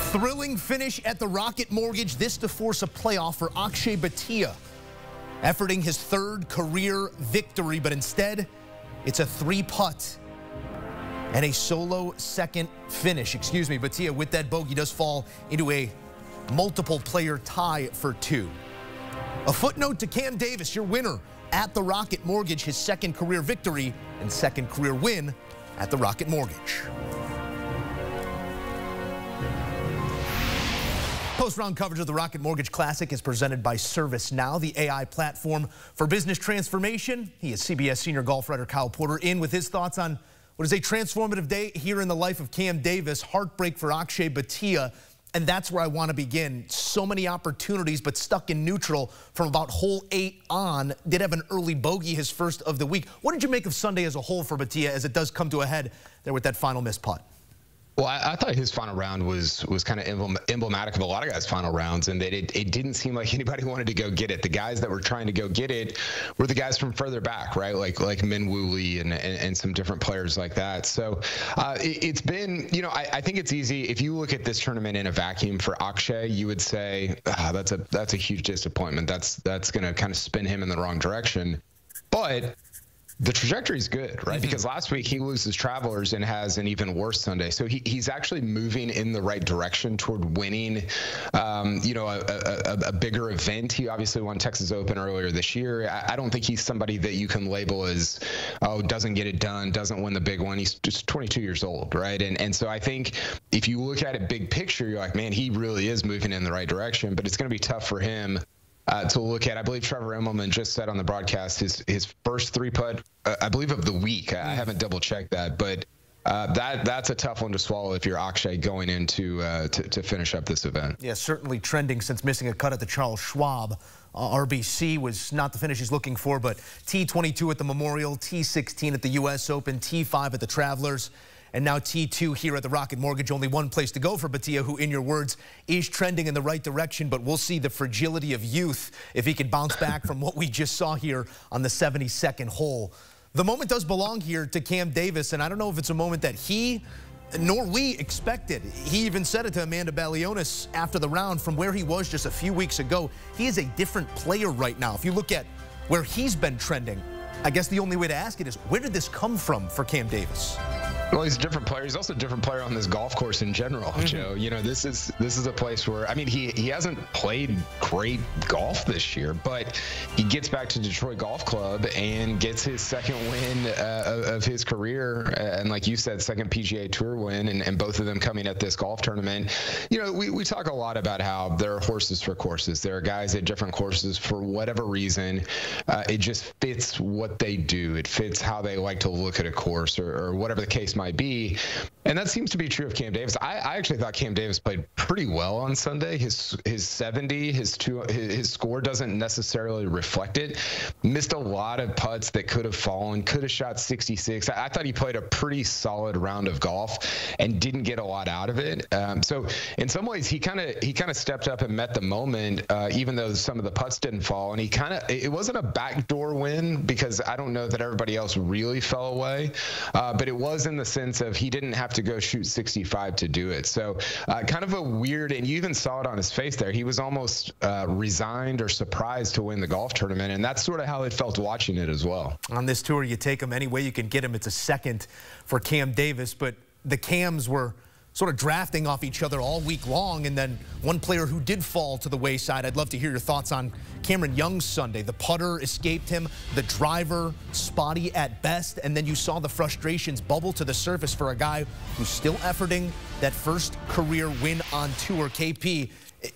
Thrilling finish at the Rocket Mortgage, this to force a playoff for Akshay Bhatia. Efforting his third career victory, but instead, it's a 3-putt and a solo second finish. Bhatia with that bogey does fall into a multiple player tie for 2. A footnote to Cam Davis, your winner at the Rocket Mortgage, his second career victory and second career win at the Rocket Mortgage. Post-round coverage of the Rocket Mortgage Classic is presented by ServiceNow, the AI platform for business transformation. He is CBS senior golf writer Kyle Porter in with his thoughts on what is a transformative day here in the life of Cam Davis. Heartbreak for Akshay Bhatia, and that's where I want to begin. So many opportunities, but stuck in neutral from about hole 8 on. Did have an early bogey, his first of the week. What did you make of Sunday as a whole for Bhatia as it does come to a head there with that final missed putt? Well, I thought his final round was kind of emblematic of a lot of guys' final rounds, and that it didn't seem like anybody wanted to go get it. The guys that were trying to go get it were the guys from further back, right? Like Min Woo Lee and some different players like that. So it's been, you know, I think it's easy. If you look at this tournament in a vacuum for Akshay, you would say that's a huge disappointment. That's going to kind of spin him in the wrong direction. But the trajectory is good, right? Because last week he loses Travelers and has an even worse Sunday. So he's actually moving in the right direction toward winning, you know, a bigger event. He obviously won Texas Open earlier this year. I don't think he's somebody that you can label as, oh, doesn't get it done, doesn't win the big one. He's just 22 years old, right? And so I think if you look at it big picture, you're like, man, he really is moving in the right direction, but it's going to be tough for him to look at. I believe Trevor Immelman just said on the broadcast his first 3-putt, I believe, of the week. I haven't double checked that, but that's a tough one to swallow if you're Akshay going into to finish up this event. Yeah, certainly trending since missing a cut at the Charles Schwab. RBC was not the finish he's looking for, but T22 at the Memorial, T16 at the U.S. Open, T5 at the Travelers, and now T2 here at the Rocket Mortgage. Only one place to go for Bhatia, who, in your words, is trending in the right direction, but we'll see the fragility of youth if he can bounce back from what we just saw here on the 72nd hole. The moment does belong here to Cam Davis, and I don't know if it's a moment that he nor we expected. He even said it to Amanda Balionis after the round. From where he was just a few weeks ago, he is a different player right now. If you look at where he's been trending, I guess the only way to ask it is, where did this come from for Cam Davis? Well, he's a different player. He's also a different player on this golf course in general, Joe. You know, this is a place where, I mean, he hasn't played great golf this year, but he gets back to Detroit Golf Club and gets his second win of his career, and like you said, second PGA Tour win, and both of them coming at this golf tournament. You know, we talk a lot about how there are horses for courses. There are guys at different courses for whatever reason. It just fits what they do. It fits how they like to look at a course, or whatever the case might be. And that seems to be true of Cam Davis. I actually thought Cam Davis played pretty well on Sunday. His 70, his score doesn't necessarily reflect it. Missed a lot of putts that could have fallen, could have shot 66. I thought he played a pretty solid round of golf and didn't get a lot out of it. So in some ways, he kind of stepped up and met the moment, even though some of the putts didn't fall. And it wasn't a backdoor win, because I don't know that everybody else really fell away, but it was in the sense of he didn't have to go shoot 65 to do it. So kind of a weird, and you even saw it on his face there. He was almost resigned or surprised to win the golf tournament, and that's sort of how it felt watching it as well. On this tour, you take him any way you can get him. It's a second for Cam Davis, but the Cams were sort of drafting off each other all week long, and then one player who did fall to the wayside. I'd love to hear your thoughts on Cameron Young's Sunday. The putter escaped him, the driver spotty at best, and then you saw the frustrations bubble to the surface for a guy who's still efforting that first career win on tour. KP,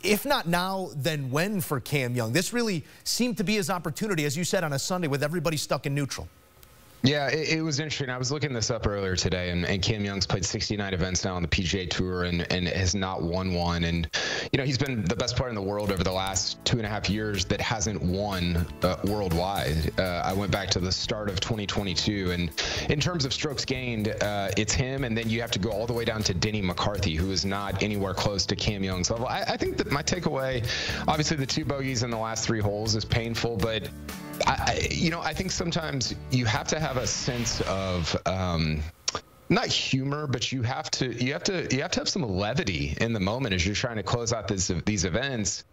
if not now, then when for Cam Young? This really seemed to be his opportunity, as you said, on a Sunday with everybody stuck in neutral. Yeah, it was interesting. I was looking this up earlier today, and Cam Young's played 69 events now on the PGA Tour and has not won one. And, you know, he's been the best player in the world over the last 2.5 years that hasn't won worldwide. I went back to the start of 2022, and in terms of strokes gained, it's him, and then you have to go all the way down to Denny McCarthy, who is not anywhere close to Cam Young's level. I think that my takeaway, obviously the 2 bogeys in the last 3 holes is painful, but I think sometimes you have to have a sense of not humor, but you have to have some levity in the moment as you're trying to close out these events.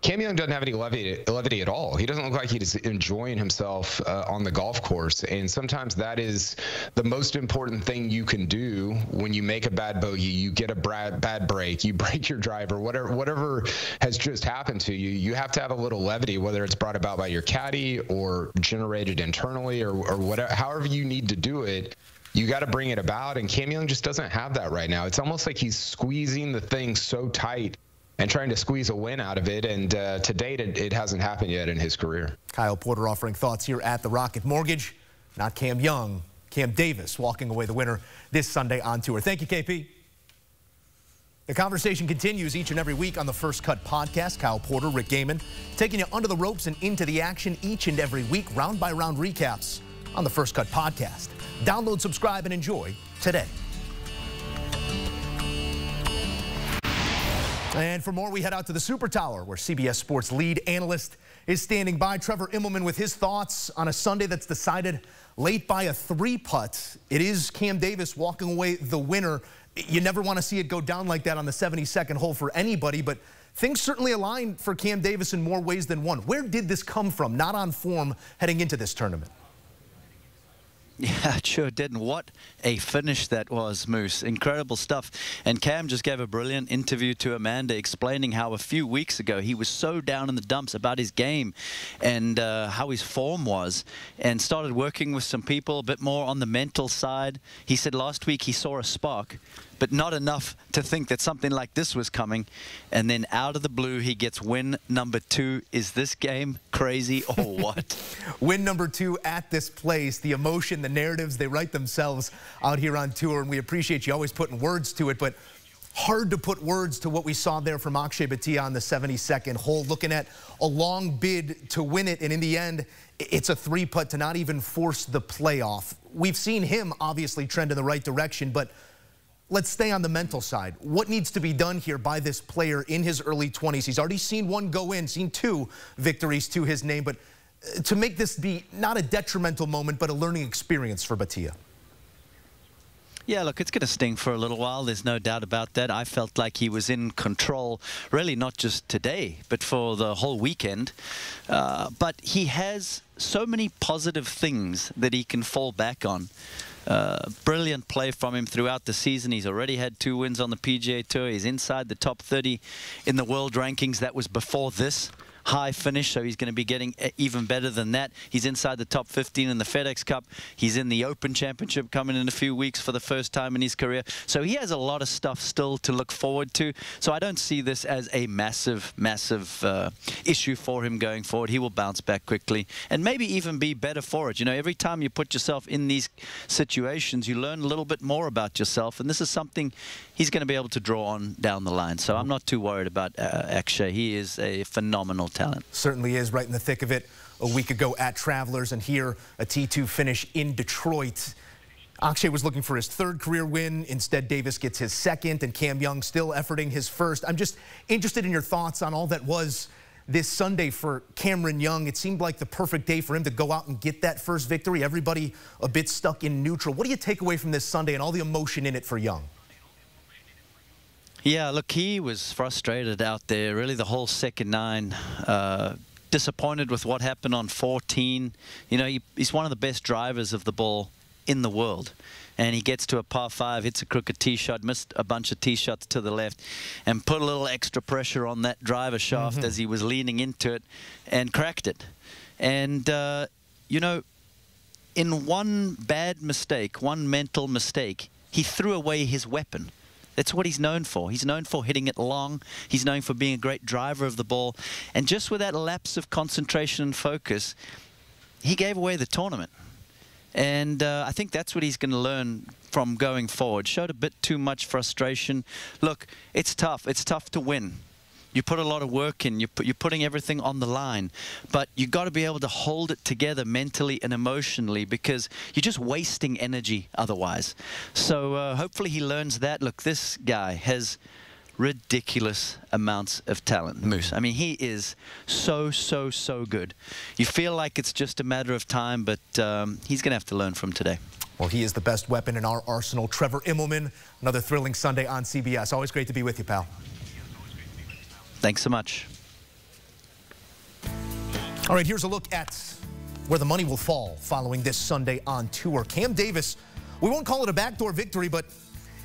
Cam Young doesn't have any levity at all. He doesn't look like he's enjoying himself on the golf course. And sometimes that is the most important thing you can do when you make a bad bogey. You get a bad break, you break your driver, whatever has just happened to you. You have to have a little levity, whether it's brought about by your caddy or generated internally or whatever, however you need to do it. You got to bring it about. And Cam Young just doesn't have that right now. It's almost like he's squeezing the thing so tight and trying to squeeze a win out of it. And to date, it hasn't happened yet in his career. Kyle Porter offering thoughts here at the Rocket Mortgage. Not Cam Young, Cam Davis walking away the winner this Sunday on tour. Thank you, KP. The conversation continues each and every week on the First Cut podcast. Kyle Porter, Rick Gehman, taking you under the ropes and into the action each and every week. Round by round recaps on the First Cut podcast. Download, subscribe, and enjoy today. And for more, we head out to the Super Tower, where CBS Sports lead analyst is standing by. Trevor Immelman with his thoughts on a Sunday that's decided late by a 3-putt. It is Cam Davis walking away the winner. You never want to see it go down like that on the 72nd hole for anybody, but things certainly aligned for Cam Davis in more ways than one. Where did this come from? Not on form heading into this tournament. Yeah, it sure did. And what a finish that was, Moose. Incredible stuff. And Cam just gave a brilliant interview to Amanda explaining how a few weeks ago he was so down in the dumps about his game and how his form was, and started working with some people a bit more on the mental side. He said last week he saw a spark, but not enough to think that something like this was coming. And then out of the blue, he gets win number 2. Is this game crazy or what? Win number 2 at this place. The emotion, the narratives, they write themselves out here on tour, and we appreciate you always putting words to it, but hard to put words to what we saw there from Akshay Bhatia on the 72nd hole, looking at a long bid to win it, and in the end, it's a 3-putt to not even force the playoff. We've seen him obviously trend in the right direction, but let's stay on the mental side. What needs to be done here by this player in his early 20s? He's already seen one go in, seen 2 victories to his name, but to make this be not a detrimental moment, but a learning experience for Bhatia. Yeah, look, it's going to sting for a little while. There's no doubt about that. I felt like he was in control, really not just today, but for the whole weekend. But he has so many positive things that he can fall back on. Brilliant play from him throughout the season. He's already had 2 wins on the PGA Tour. He's inside the top 30 in the world rankings. That was before this high finish, so he's going to be getting even better than that. He's inside the top 15 in the FedEx Cup. He's in the Open Championship coming in a few weeks for the first time in his career. So he has a lot of stuff still to look forward to. So I don't see this as a massive issue for him going forward. He will bounce back quickly and maybe even be better for it. You know, every time you put yourself in these situations, you learn a little bit more about yourself, and this is something he's going to be able to draw on down the line. So I'm not too worried about Akshay. He is a phenomenal talent. Certainly is, right in the thick of it a week ago at Travelers, and here a T2 finish in Detroit. Akshay was looking for his 3rd career win. Instead, Davis gets his 2nd, and Cam Young still efforting his 1st. I'm just interested in your thoughts on all that was this Sunday for Cameron Young. It seemed like the perfect day for him to go out and get that first victory. Everybody a bit stuck in neutral. What do you take away from this Sunday and all the emotion in it for Young? Yeah, look, he was frustrated out there, really the whole second 9. Disappointed with what happened on 14. You know, he's one of the best drivers of the ball in the world. And he gets to a par 5, hits a crooked tee shot, missed a bunch of tee shots to the left, and put a little extra pressure on that driver shaft as he was leaning into it and cracked it. And, you know, in one bad mistake, one mental mistake, he threw away his weapon. That's what he's known for. He's known for hitting it long. He's known for being a great driver of the ball. And just with that lapse of concentration and focus, he gave away the tournament. And I think that's what he's going to learn from going forward. Showed a bit too much frustration. Look, it's tough. It's tough to win. You put a lot of work in. You're putting everything on the line. But you've got to be able to hold it together mentally and emotionally, because you're just wasting energy otherwise. So hopefully he learns that. Look, this guy has ridiculous amounts of talent, Moose. I mean, he is so good. You feel like it's just a matter of time, but he's going to have to learn from today. Well, he is the best weapon in our arsenal. Trevor Immelman, another thrilling Sunday on CBS. Always great to be with you, pal. Thanks so much. All right, here's a look at where the money will fall following this Sunday on tour. Cam Davis, we won't call it a backdoor victory, but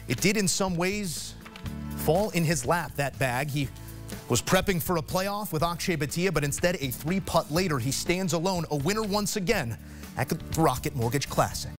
it did in some ways fall in his lap, that bag. He was prepping for a playoff with Akshay Bhatia, but instead a 3-putt later, he stands alone, a winner once again at the Rocket Mortgage Classic.